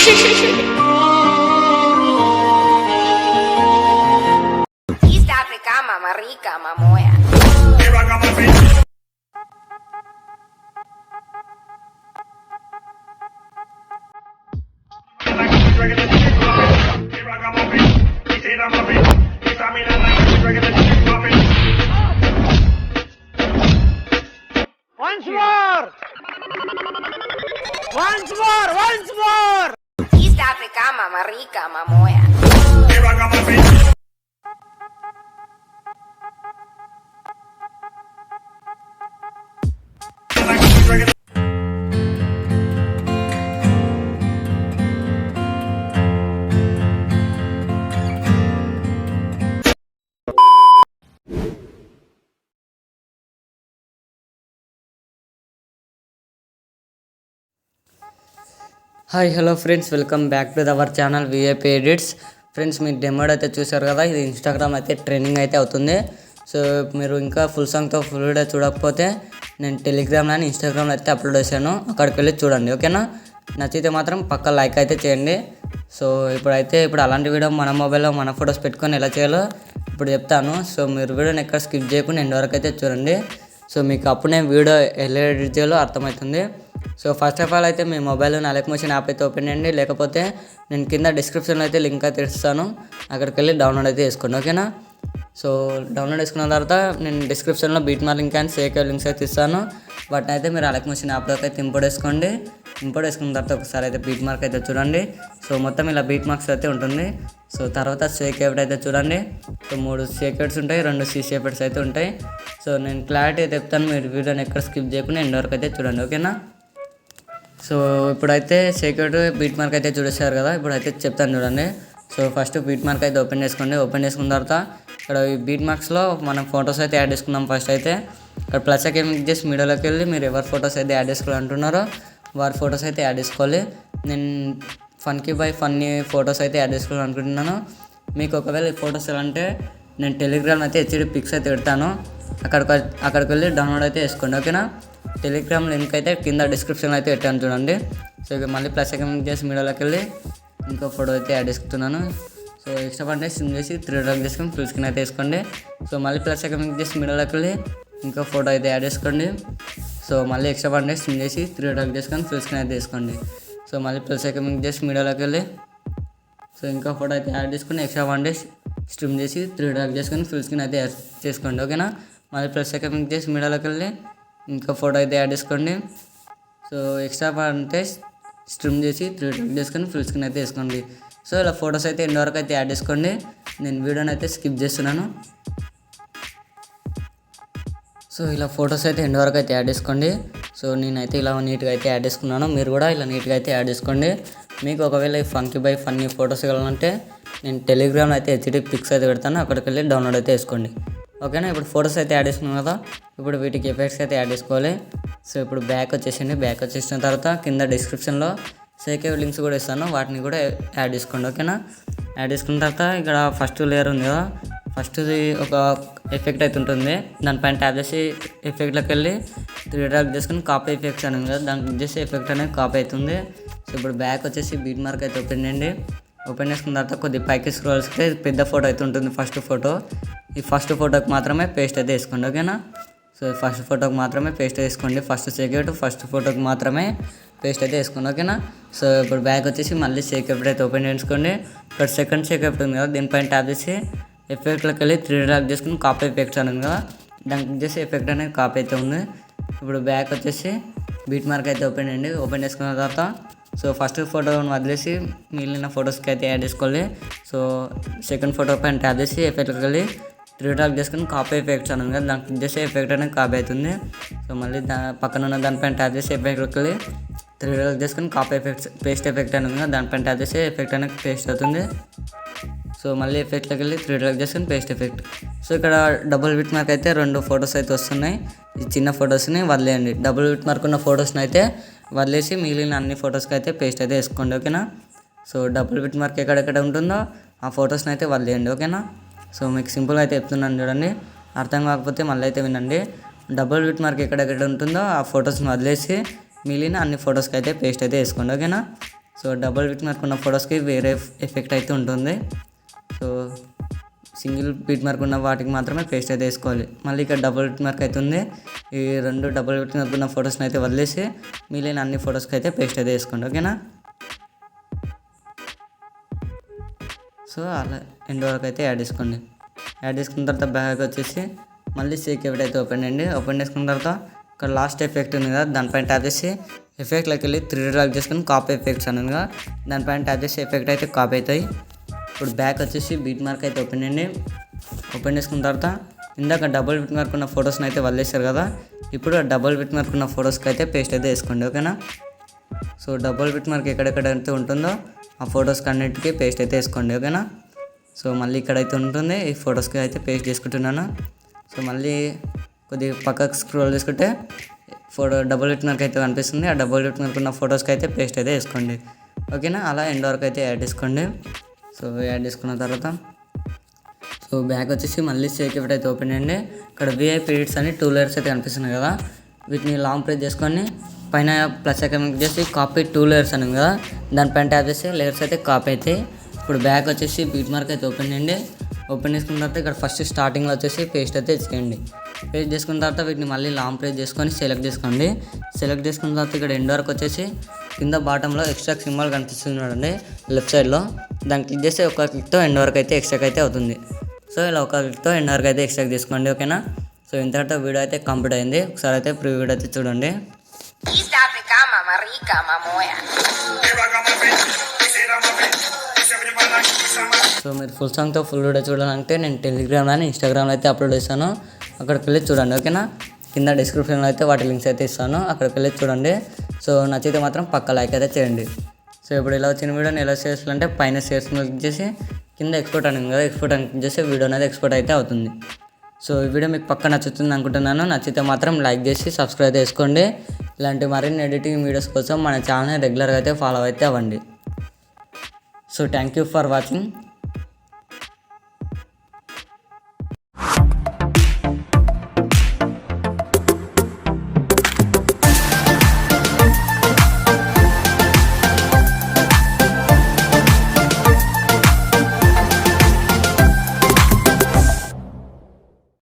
East Africa, mama rica, mamoya. Once more! Once more! Once more! East Africa, mama rica, mamoya. Hi hello friends, welcome back to our channel VIP edits. Friends, మీరు demo అయితే చూసారు కదా, ఇది Instagram అయితే trending అయితే అవుతుంది. So మీరు ఇంకా ఫుల్ సాంగ్తో ఫుల్ వీడియో చూడకపోతే నేను టెలిగ్రామ్లో అని ఇన్స్టాగ్రామ్లో అయితే అప్లోడ్ చేశాను, అక్కడికి వెళ్ళి చూడండి. ఓకేనా? నచ్చితే మాత్రం పక్క లైక్ అయితే చేయండి. సో ఇప్పుడు అలాంటి వీడియో మన మొబైల్లో మన ఫొటోస్ పెట్టుకొని ఎలా చేయాలో ఇప్పుడు చెప్తాను. సో మీరు వీడియోని ఎక్కడ స్కిప్ చేయకుండా ఎండ్ వరకు అయితే చూడండి. సో మీకు అప్పుడు నేను వీడియో ఎలా ఎడిట్ చేయాలో అర్థమవుతుంది. సో ఫస్ట్ ఆఫ్ ఆల్ అయితే మీ మొబైల్లో నాలెక్ మోషన్ యాప్ అయితే ఓపెన్ చేయండి, లేకపోతే నేను కింద డిస్క్రిప్షన్లో అయితే లింక్ అయితే ఇస్తాను, అక్కడికి వెళ్ళి డౌన్లోడ్ అయితే చేసుకోండి. ఓకేనా? సో డౌన్లోడ్ చేసుకున్న తర్వాత నేను డిస్క్రిప్షన్లో beat mark link and sake links అయితే ఇస్తాను, వాటిని అయితే మీరు నాలెక్ మోషన్ యాప్లోకి అయితే ఇంపోర్ట్ చేసుకోండి. ఇంపోర్ట్ చేసుకున్న తర్వాత ఒకసారి అయితే బీట్ మార్క్ అయితే చూడండి. సో మొత్తం ఇలా బీట్ మార్క్స్ అయితే ఉంటుంది. సో తర్వాత షేక్ ఎఫెక్ట్ అయితే చూడండి. సో 3 షేక్ ఎఫెక్ట్స్ ఉంటాయి, 2 సీ ఎఫెక్ట్స్ అయితే ఉంటాయి. సో నేను క్లారిటీ అయితే చెప్తాను, మీరు వీడియోని ఎక్కడ స్కిప్ చేయకుండా ఎండ్ వరకు అయితే చూడండి. ఓకేనా? సో ఇప్పుడైతే షేక్ ఎఫెక్ట్ బీట్ మార్క్ అయితే చూడేశారు కదా, ఇప్పుడైతే చెప్తాను చూడండి. సో ఫస్ట్ బీట్ మార్క్ అయితే ఓపెన్ చేసుకోండి. ఓపెన్ చేసుకున్న తర్వాత ఇక్కడ ఈ బీట్ మార్క్స్లో మనం ఫొటోస్ అయితే యాడ్ చేసుకుందాం. ఫస్ట్ అయితే ఇక్కడ ప్లస్ అయితే క్లిక్ చేసి మీడియోలోకి వెళ్ళి మీరు ఎవరి ఫొటోస్ అయితే యాడ్ చేసుకోవాలంటున్నారో వారి ఫొటోస్ అయితే యాడ్ చేసుకోవాలి. నేను ఫన్కీ బై ఫన్నీ ఫొటోస్ అయితే యాడ్ చేసుకోవాలనుకుంటున్నాను. మీకు ఒకవేళ ఈ ఫొటోస్ ఎలా అంటే నేను టెలిగ్రామ్ అయితే హెచ్డి పిక్స్ అయితే పెడతాను, అక్కడికి వెళ్ళి డౌన్లోడ్ అయితే వేసుకోండి. ఓకేనా? టెలిగ్రామ్ లింక్ అయితే కింద డిస్క్రిప్షన్లో అయితే పెట్టాను చూడండి. సో ఇక మళ్ళీ ప్లస్ క్లిక్ చేసి మీడియోలోకి వెళ్ళి ఇంకో ఫోటో అయితే యాడ్ చేసుకుంటున్నాను. సో ఎక్స్ట్రా అంటే సిమ్ చేసి 3 డ్రాగ్ చేసుకొని ఫుల్ స్క్రీన్ అయితే వేసుకోండి. సో మళ్ళీ ప్లస్ క్లిక్ చేసి మీడియోలోకి వెళ్ళి ఇంకో ఫోటో అయితే యాడ్ చేసుకోండి. సో మళ్ళీ ఎక్స్ట్రా అంటే సిమ్ చేసి 3 డ్రాగ్ చేసుకొని ఫుల్ స్క్రీన్ అయితే వేసుకోండి. సో మళ్ళీ ప్లస్ క్లిక్ చేసి మీడియోలోకి వెళ్ళి సో ఇంకో ఫోటో అయితే యాడ్ చేసుకుని ఎక్స్ట్రా స్ట్రిమ్ చేసి 3 డ్రాగ్ చేసుకొని ఫుల్ స్క్రీన్ అయితే చేసుకోండి. ఓకేనా? మళ్ళీ ప్లస్ క్లిక్ చేసి మీడియోలోకి వెళ్ళి ఇంకో ఫోటో అయితే యాడ్ చేసుకోండి. సో ఎక్స్ట్రా అంటే స్ట్రిమ్ చేసి 3 డ్రాగ్ చేసుకొని ఫుల్ స్క్రీన్ అయితే వేసుకోండి. సో ఇలా ఫొటోస్ అయితే ఎండ్ వరకు అయితే యాడ్ చేసుకోండి. నేను వీడియోని అయితే స్కిప్ చేస్తున్నాను. సో ఇలా ఫొటోస్ అయితే ఎండ్ వరకు అయితే యాడ్ చేసుకోండి. సో నేనైతే ఇలా నీట్గా అయితే యాడ్ చేసుకున్నాను, మీరు కూడా ఇలా నీట్గా అయితే యాడ్ చేసుకోండి. మీకు ఒకవేళ ఈ ఫంకీ బై ఫన్నీ ఫొటోస్ కావాలంటే నేను టెలిగ్రామ్లో అయితే హెచ్డి పిక్స్ అయితే పెడతాను, అక్కడికి వెళ్ళి డౌన్లోడ్ అయితే వేసుకోండి. ఓకేనా? ఇప్పుడు ఫొటోస్ అయితే యాడ్ చేసుకున్నాం కదా, ఇప్పుడు వీటికి ఎఫెక్ట్స్ అయితే యాడ్ చేసుకోవాలి. సో ఇప్పుడు బ్యాక్ వచ్చేసింది. బ్యాక్ వచ్చేసిన తర్వాత కింద డిస్క్రిప్షన్లో సేక్ లింక్స్ కూడా ఇస్తాను, వాటిని కూడా యాడ్ చేసుకోండి. ఓకేనా? యాడ్ చేసుకున్న తర్వాత ఇక్కడ ఫస్ట్ లేయర్ ఉంది కదా, ఫస్ట్ది ఒక ఎఫెక్ట్ అయితే ఉంటుంది, దానిపైన ట్యాప్ చేసి ఎఫెక్ట్లోకి వెళ్ళి 3 డ్రాగ్ చేసుకుని కాపీ ఎఫెక్ట్స్ అనేది కదా, దానికి క్లిక్ చేసి ఎఫెక్ట్ అనేది కాపీ అవుతుంది. సో ఇప్పుడు బ్యాక్ వచ్చేసి బీట్ మార్క్ అయితే ఓపెన్ చేయండి. ఓపెన్ చేసుకున్న తర్వాత కొద్దిగా పైకి స్క్రోల్ చేస్తే పెద్ద ఫోటో అయితే ఉంటుంది, ఫస్ట్ ఫోటో. ఈ ఫస్ట్ ఫోటోకి మాత్రమే పేస్ట్ అయితే వేసుకోండి. ఓకేనా? సో ఫస్ట్ ఫోటోకి మాత్రమే పేస్ట్ వేసుకోండి. ఫస్ట్ సెకండ్ ఫస్ట్ ఫోటోకి మాత్రమే పేస్ట్ అయితే వేసుకోండి. ఓకేనా? సో ఇప్పుడు బ్యాక్ వచ్చేసి మళ్ళీ షేక్ ఎఫెక్ట్ అయితే ఓపెన్ చేసుకోండి. ఇక్కడ సెకండ్ షేక్ ఎఫెక్ట్ ఉంది కదా, దీనిపైన ట్యాప్ చేసి ఎఫెక్ట్లోకి వెళ్ళి 3 డ్రాగ్ చేసుకుని కాపీ ఎఫెక్ట్స్ అనేది కదా, దానికి క్లిక్ చేసి ఎఫెక్ట్ అనేది కాపీ అయితే ఉంది. ఇప్పుడు బ్యాక్ వచ్చేసి బీట్ మార్క్ అయితే ఓపెన్ చేయండి. ఓపెన్ చేసుకున్న తర్వాత సో ఫస్ట్ ఫోటోని వదిలేసి మిగిలిన ఫొటోస్కి అయితే యాడ్ చేసుకోవాలి. సో సెకండ్ ఫోటో పైన ట్యాప్ చేసి ఎఫెక్ట్కి వెళ్ళి 3 డ్రాగ్ చేసుకుని కాపీ ఎఫెక్ట్స్ అనేది కదా, దానికి క్లిక్ చేసి ఎఫెక్ట్ అనేది కాపీ అవుతుంది. సో మళ్ళీ పక్కన ఉన్న దానిపైన ట్యాప్ చేసి ఎఫెక్ట్కి వెళ్ళి 3 డ్రాగ్ చేసుకుని కాపీ ఎఫెక్ట్స్ పేస్ట్ ఎఫెక్ట్ అనేది కదా, దానిపైన ట్యాప్ చేసి ఎఫెక్ట్ అనేది పేస్ట్ అవుతుంది. సో మళ్ళీ ఎఫెక్ట్లోకి వెళ్ళి 3 డ్రాగ్ చేసుకుని పేస్ట్ ఎఫెక్ట్. సో ఇక్కడ డబుల్ బీట్ మార్క్ అయితే 2 ఫొటోస్ అయితే వస్తున్నాయి. ఈ చిన్న ఫొటోస్ని వదిలేయండి. డబుల్ బీట్ మార్క్ ఉన్న ఫొటోస్ని అయితే వదిలేసి మిగిలిన అన్ని ఫొటోస్కి అయితే పేస్ట్ అయితే వేసుకోండి. ఓకేనా? సో డబుల్ బీట్ మార్క్ ఎక్కడెక్కడ ఉంటుందో ఆ ఫొటోస్ని అయితే వదిలేయండి. ఓకేనా? సో మీకు సింపుల్గా అయితే చెప్తున్నాను చూడండి, అర్థం కాకపోతే మళ్ళీ అయితే వినండి. డబుల్ బీట్ మార్క్ ఎక్కడెక్కడ ఉంటుందో ఆ ఫొటోస్ని వదిలేసి మిగిలిన అన్ని ఫొటోస్కి అయితే పేస్ట్ అయితే వేసుకోండి. ఓకేనా? సో డబుల్ బీట్ మార్క్ ఉన్న ఫొటోస్కి వేరే ఎఫెక్ట్ అయితే ఉంటుంది. సో సింగిల్ బీట్ మార్క్ ఉన్న వాటికి మాత్రమే పేస్ట్ అయితే వేసుకోవాలి. మళ్ళీ ఇక్కడ డబుల్ బీట్ మార్క్ అయితే ఉంది. ఈ 2 డబుల్ బీట్ మార్క్ ఉన్న ఫొటోస్ని అయితే వదిలేసి మిగిలిన అన్ని ఫొటోస్కి అయితే పేస్ట్ అయితే వేసుకోండి. ఓకేనా. సో అలా ఎండ్ వరకు అయితే యాడ్ చేసుకోండి. యాడ్ చేసుకున్న తర్వాత బ్యాక్ వచ్చేసి మళ్ళీ సేక్ ఎఫెక్ట్ అయితే ఓపెన్ చేయండి. ఓపెన్ చేసుకున్న తర్వాత ఇక్కడ లాస్ట్ ఎఫెక్ట్ ఉంది కదా, దానిపైన ట్యాప్ చేసి ఎఫెక్ట్లోకి వెళ్ళి 3 డ్రాగ్ చేసుకుని కాపీ ఎఫెక్ట్స్ అనేది కదా, దానిపైన ట్యాప్ చేసి ఎఫెక్ట్ అయితే కాపీ అవుతాయి. ఇప్పుడు బ్యాక్ వచ్చేసి బీట్ మార్క్ అయితే ఓపెన్ చేయండి. ఓపెన్ చేసుకున్న తర్వాత ఇందాక డబుల్ బీట్ మార్క్ ఉన్న ఫొటోస్ని అయితే వదిలేశారు కదా, ఇప్పుడు డబుల్ బీట్ మార్క్ ఉన్న ఫొటోస్కి అయితే పేస్ట్ అయితే వేసుకోండి. ఓకేనా. సో డబుల్ బీట్ మార్క్ ఎక్కడెక్కడైతే ఉంటుందో ఆ ఫొటోస్కి అన్నిటికీ పేస్ట్ అయితే వేసుకోండి. ఓకేనా. సో మళ్ళీ ఇక్కడైతే ఉంటుంది, ఈ ఫొటోస్కి అయితే పేస్ట్ చేసుకుంటున్నాను. సో మళ్ళీ కొద్దిగా పక్కకు స్క్రోల్ చేసుకుంటే డబుల్ బీట్ మార్క్ అయితే కనిపిస్తుంది. ఆ డబుల్ బీట్ మార్క్ ఉన్న ఫొటోస్కి అయితే పేస్ట్ అయితే వేసుకోండి. ఓకేనా. అలా ఎండ్ వరకు అయితే యాడ్ చేసుకోండి. సో యాడ్ చేసుకున్న తర్వాత సో బ్యాక్ వచ్చేసి మళ్ళీ సేక్ ఎఫెక్ట్ అయితే ఓపెన్ చేయండి. ఇక్కడ VIP ఎడిట్స్ అని 2 లేయర్స్ అయితే కనిపిస్తున్నాయి కదా, వీటిని లాంగ్ ప్రెస్ చేసుకొని పైన ప్లస్ ఐకాన్ చేసి కాపీ 2 లేయర్స్ అని కదా, దానిపైన ట్యాప్ చేసి లేయర్స్ అయితే కాపీ అవుతాయి. ఇప్పుడు బ్యాక్ వచ్చేసి బీట్ మార్క్ అయితే ఓపెన్ చేయండి. ఓపెన్ చేసుకున్న తర్వాత ఇక్కడ ఫస్ట్ స్టార్టింగ్లో వచ్చేసి పేస్ట్ అయితే చేయండి. పేస్ట్ చేసుకున్న తర్వాత వీటిని మళ్ళీ లాంగ్ ప్రెస్ చేసుకొని సెలెక్ట్ చేసుకోండి. సెలెక్ట్ చేసుకున్న తర్వాత ఇక్కడ ఎండ్ వరకు వచ్చేసి కింద బాటంలో ఎక్స్ట్రా సింబల్ కనిపిస్తుంది చూడండి లెఫ్ట్ సైడ్లో, దాన్ని క్లిక్ చేస్తే ఒక క్లిక్తో ఎండ్ వరకు అయితే ఎక్స్ట్రాక్ అయితే అవుతుంది. సో ఇలా ఒక క్లిక్తో ఎండ్ వరకు అయితే ఎక్స్ట్రాక్ తీసుకోండి. ఓకేనా. సో ఇంతటితో వీడియో అయితే కంప్లీట్ అయింది. ఒకసారి అయితే ప్రీ వీడియో అయితే చూడండి. East Africa, mama rica, mamoya. So మీరు ఫుల్ సాంగ్తో ఫుల్ వీడియో చూడాలంటే నేను టెలిగ్రామ్ అని ఇన్స్టాగ్రామ్లో అయితే అప్లోడ్ చేస్తాను, అక్కడికి వెళ్ళి చూడండి. ఓకేనా. కింద డిస్క్రిప్షన్లో అయితే వాటి లింక్స్ అయితే ఇస్తాను, అక్కడికి వెళ్ళి చూడండి. సో నచ్చితే మాత్రం పక్క లైక్ అయితే చేయండి. సో ఇప్పుడు ఇలా వచ్చిన వీడియోని ఎలా చేయాలంటే పైన షేర్స్ క్లిక్ చేసి కింద ఎక్స్పోర్ట్ అని కదా, ఎక్స్పోర్ట్ అని క్లిక్ చేస్తే వీడియో అనేది ఎక్స్పోర్ట్ అయితే అవుతుంది. సో ఈ వీడియో మీకు పక్క నచ్చుతుంది అనుకుంటున్నాను. నచ్చితే మాత్రం లైక్ చేసి సబ్స్క్రైబ్ చేసుకోండి. ఇలాంటి మరిన్ని ఎడిటింగ్ వీడియోస్ కోసం మన ఛానల్ని రెగ్యులర్గా అయితే ఫాలో అయితే అవ్వండి. So thank you for watching.